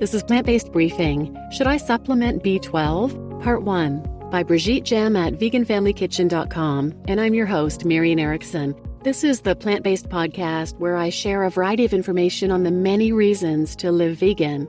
This is Plant-Based Briefing. Should I supplement B12? Part 1 by Brigitte Gemme at veganfamilykitchen.com, and I'm your host, Marian Erickson. This is the Plant-Based Podcast where I share a variety of information on the many reasons to live vegan,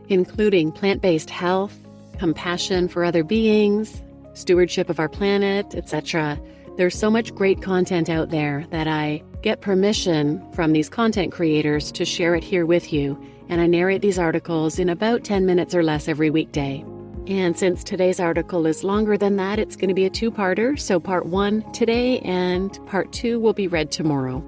including plant-based health, compassion for other beings, stewardship of our planet, etc. There's so much great content out there that I get permission from these content creators to share it here with you, and I narrate these articles in about 10 minutes or less every weekday. And since today's article is longer than that, it's going to be a two-parter, so part 1 today and part 2 will be read tomorrow.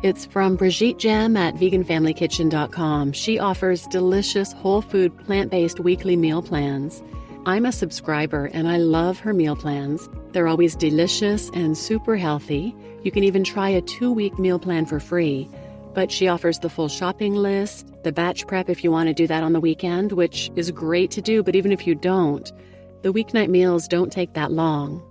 It's from Brigitte Gemme at veganfamilykitchen.com. She offers delicious whole food plant-based weekly meal plans. I'm a subscriber and I love her meal plans. They're always delicious and super healthy. You can even try a 2-week meal plan for free. But she offers the full shopping list, the batch prep if you want to do that on the weekend, which is great to do, but even if you don't, the weeknight meals don't take that long.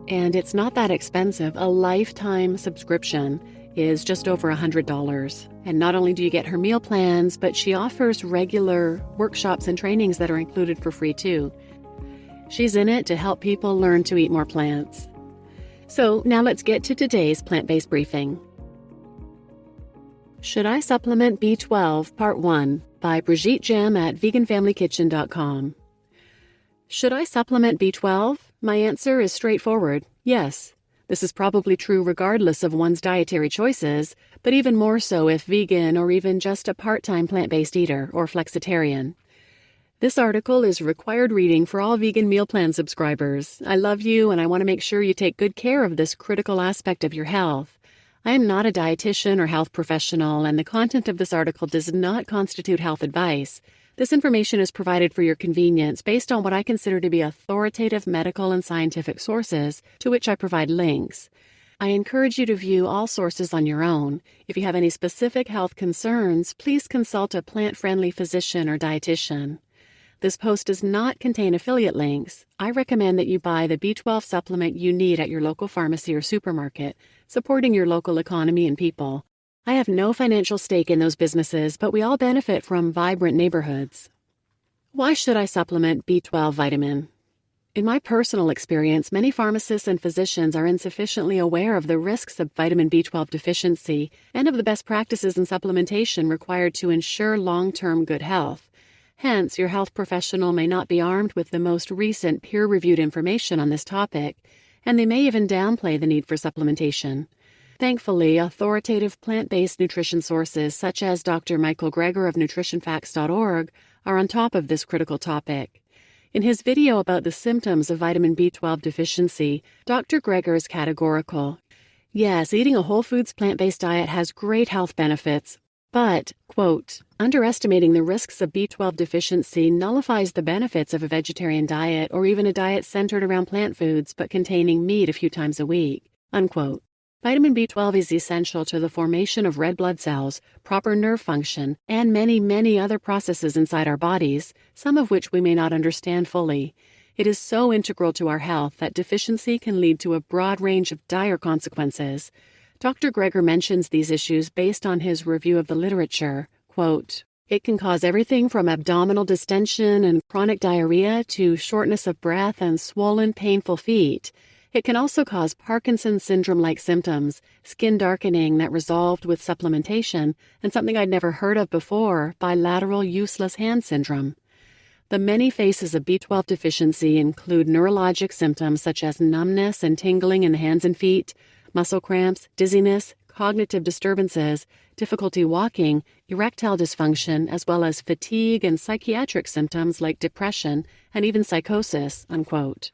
And it's not that expensive. A lifetime subscription is just over $100. And not only do you get her meal plans, but she offers regular workshops and trainings that are included for free too. She's in it to help people learn to eat more plants. So now let's get to today's plant-based briefing. Should I supplement B12? Part 1 by Brigitte Gemme at veganfamilykitchen.com. Should I supplement B12? My answer is straightforward, yes. This is probably true regardless of one's dietary choices, but even more so if vegan or even just a part-time plant-based eater or flexitarian. This article is required reading for all vegan meal plan subscribers. I love you and I want to make sure you take good care of this critical aspect of your health. I am not a dietitian or health professional, and the content of this article does not constitute health advice. This information is provided for your convenience based on what I consider to be authoritative medical and scientific sources, to which I provide links. I encourage you to view all sources on your own. If you have any specific health concerns, please consult a plant-friendly physician or dietitian. This post does not contain affiliate links. I recommend that you buy the B12 supplement you need at your local pharmacy or supermarket, supporting your local economy and people. I have no financial stake in those businesses, but we all benefit from vibrant neighborhoods. Why should I supplement B12 vitamin? In my personal experience, many pharmacists and physicians are insufficiently aware of the risks of vitamin B12 deficiency and of the best practices in supplementation required to ensure long-term good health. Hence, your health professional may not be armed with the most recent peer-reviewed information on this topic, and they may even downplay the need for supplementation. Thankfully, authoritative plant-based nutrition sources such as Dr. Michael Greger of nutritionfacts.org are on top of this critical topic. In his video about the symptoms of vitamin B12 deficiency, Dr. Greger is categorical. Yes, eating a whole foods plant-based diet has great health benefits, but, quote, underestimating the risks of B12 deficiency nullifies the benefits of a vegetarian diet or even a diet centered around plant foods but containing meat a few times a week, unquote. Vitamin B12 is essential to the formation of red blood cells, proper nerve function, and many, many other processes inside our bodies, some of which we may not understand fully. It is so integral to our health that deficiency can lead to a broad range of dire consequences. Dr. Greger mentions these issues based on his review of the literature. Quote, it can cause everything from abdominal distension and chronic diarrhea to shortness of breath and swollen, painful feet. It can also cause Parkinson's syndrome-like symptoms, skin darkening that resolved with supplementation, and something I'd never heard of before, bilateral useless hand syndrome. The many faces of B12 deficiency include neurologic symptoms such as numbness and tingling in the hands and feet, muscle cramps, dizziness, cognitive disturbances, difficulty walking, erectile dysfunction, as well as fatigue and psychiatric symptoms like depression and even psychosis, unquote.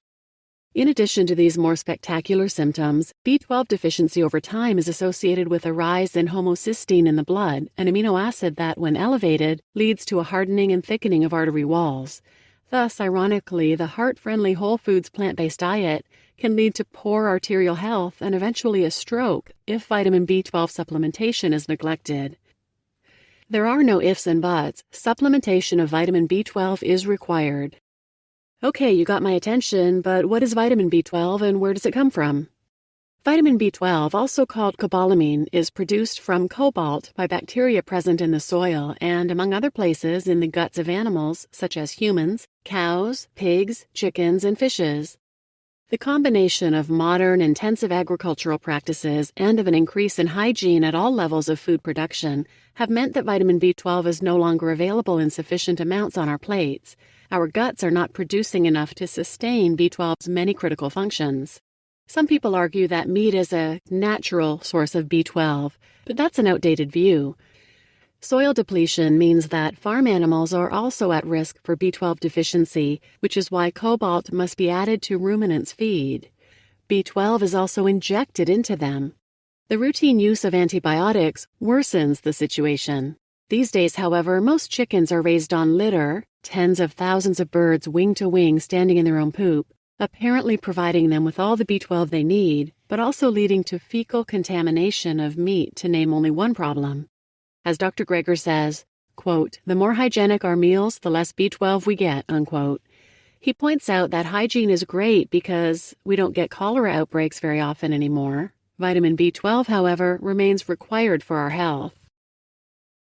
In addition to these more spectacular symptoms, B12 deficiency over time is associated with a rise in homocysteine in the blood, an amino acid that, when elevated, leads to a hardening and thickening of artery walls. Thus, ironically, the heart-friendly whole foods plant-based diet can lead to poor arterial health and eventually a stroke if vitamin B12 supplementation is neglected. There are no ifs and buts. Supplementation of vitamin B12 is required. Okay, you got my attention, but what is vitamin B12 and where does it come from? Vitamin B12, also called cobalamin, is produced from cobalt by bacteria present in the soil and, among other places, in the guts of animals such as humans, cows, pigs, chickens, and fishes. The combination of modern, intensive agricultural practices and of an increase in hygiene at all levels of food production have meant that vitamin B12 is no longer available in sufficient amounts on our plates. Our guts are not producing enough to sustain B12's many critical functions. Some people argue that meat is a natural source of B12, but that's an outdated view. Soil depletion means that farm animals are also at risk for B12 deficiency, which is why cobalt must be added to ruminants' feed. B12 is also injected into them. The routine use of antibiotics worsens the situation. These days, however, most chickens are raised on litter, tens of thousands of birds wing to wing standing in their own poop, apparently providing them with all the B12 they need, but also leading to fecal contamination of meat, to name only one problem. As Dr. Greger says, quote, "The more hygienic our meals, the less B12 we get," unquote. He points out that hygiene is great because we don't get cholera outbreaks very often anymore. Vitamin B12, however, remains required for our health.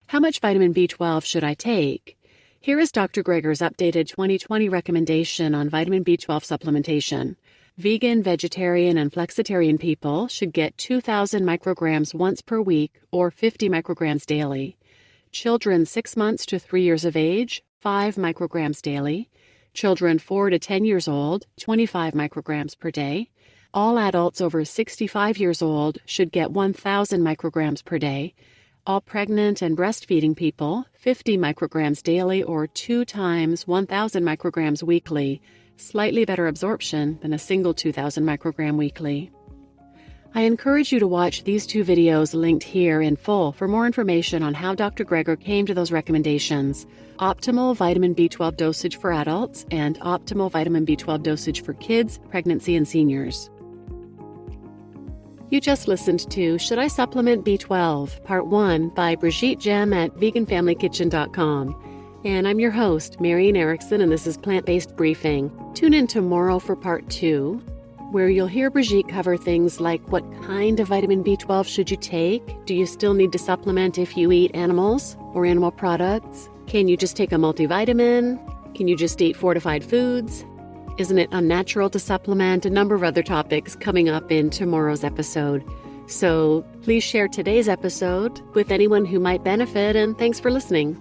How much vitamin B12 should I take? Here is Dr. Greger's updated 2020 recommendation on vitamin B12 supplementation. Vegan, vegetarian, and flexitarian people should get 2,000 micrograms once per week or 50 micrograms daily. Children 6 months to 3 years of age, 5 micrograms daily. Children 4 to 10 years old, 25 micrograms per day. All adults over 65 years old should get 1,000 micrograms per day. All pregnant and breastfeeding people, 50 micrograms daily or 2 times 1,000 micrograms weekly, slightly better absorption than a single 2,000 microgram weekly. I encourage you to watch these 2 videos linked here in full for more information on how Dr. Greger came to those recommendations: optimal vitamin B12 dosage for adults and optimal vitamin B12 dosage for kids, pregnancy, and seniors. You just listened to Should I Supplement B12? Part 1 by Brigitte Gemme at veganfamilykitchen.com. And I'm your host, Marian Erickson, and this is Plant-Based Briefing. Tune in tomorrow for Part 2, where you'll hear Brigitte cover things like what kind of vitamin B12 should you take? Do you still need to supplement if you eat animals or animal products? Can you just take a multivitamin? Can you just eat fortified foods? Isn't it unnatural to supplement? A number of other topics coming up in tomorrow's episode. So please share today's episode with anyone who might benefit, and thanks for listening.